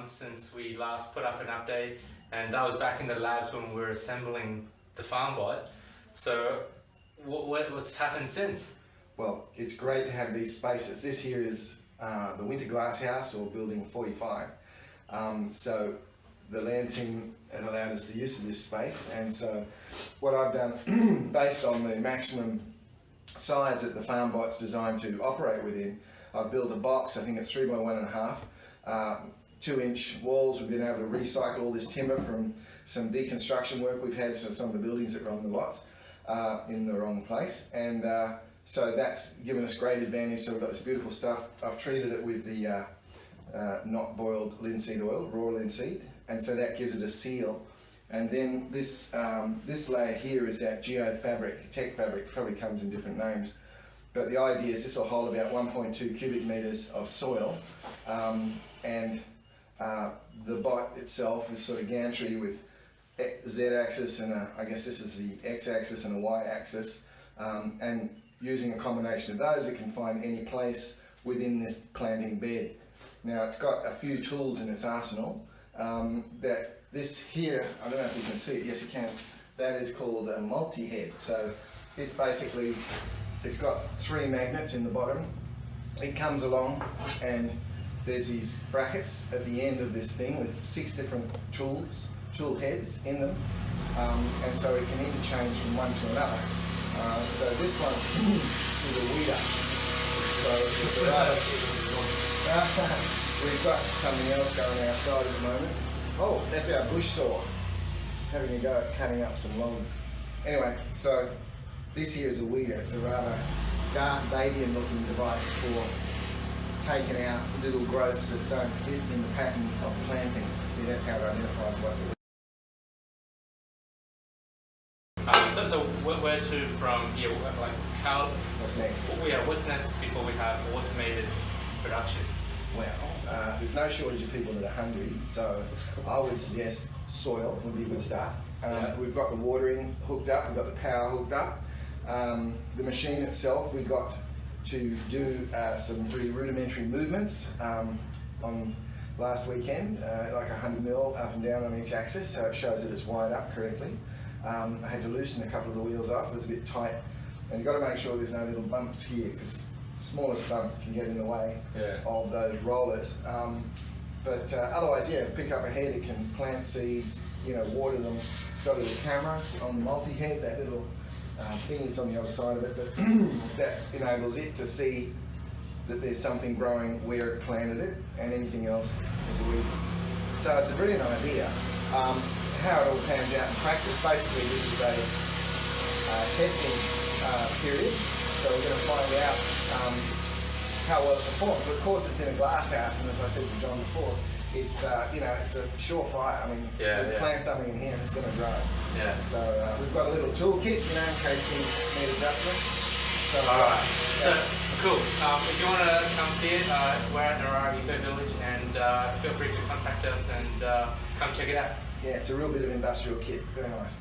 months since we last put up an update, and that was back in the labs when we were assembling the Farmbot. So what's happened since? Well, it's great to have these spaces. This here is the winter glass house, or building 45. So the land team has allowed us the use of this space, and so what I've done, based on the maximum size that the Farmbot's designed to operate within, I've built a box. I think it's 3 by 1.5, 2-inch walls. We've been able to recycle all this timber from some deconstruction work we've had, so some of the buildings that were on the lots in the wrong place, and so that's given us great advantage. So we've got this beautiful stuff. I've treated it with the not boiled linseed oil, raw linseed, and so that gives it a seal. And then this this layer here is that geofabric, tech fabric, probably comes in different names. But the idea is this will hold about 1.2 cubic metres of soil, and the bot itself is sort of gantry with Z-axis and I guess this is the X-axis and a Y-axis, and using a combination of those, it can find any place within this planting bed. Now it's got a few tools in its arsenal. That this here, I don't know if you can see it. Yes, you can. That is called a multi-head. So it's basically, it's got 3 magnets in the bottom. It comes along and there's these brackets at the end of this thing with 6 different tool heads in them, and so it can interchange from one to another. So this one is a weeder. So it's a rather, we've got something else going outside at the moment. Oh, that's our bush saw, having a go at cutting up some logs. Anyway, so this here is a weeder. It's a rather Darth Vader looking device for taking out little growths that don't fit in the pattern of plantings. See, that's how it identifies what's a So where to from here? Like how? What's next? Yeah, what's next before we have automated production? Well, there's no shortage of people that are hungry, so I would suggest soil would be a good start. We've got the watering hooked up, we've got the power hooked up. The machine itself, we got to do some really rudimentary movements on last weekend, like 100 mil up and down on each axis, so it shows that it's wired up correctly. I had to loosen a couple of the wheels off, it was a bit tight, and you've got to make sure there's no little bumps here, because the smallest bump can get in the way of those rollers. But otherwise, yeah, pick up a head, it can plant seeds, you know, water them. It's got a little camera on the multi-head, that little thing that's on the other side of it, that enables it to see that there's something growing where it planted it, and anything else is a weed. So it's a brilliant idea. How it all pans out in practice, basically this is a testing period, so we're going to find out how well it performs. But of course it's in a glass house, and as I said to John before, it's you know, it's a surefire. I mean, we plant something in here and it's going to grow. Yeah. So we've got a little toolkit, you know, in case things need adjustment. So, alright. So cool. If you want to come see it, we're at Narara Eco Village, and feel free to contact us and come check it out. Yeah, it's a real bit of industrial kit. Very nice.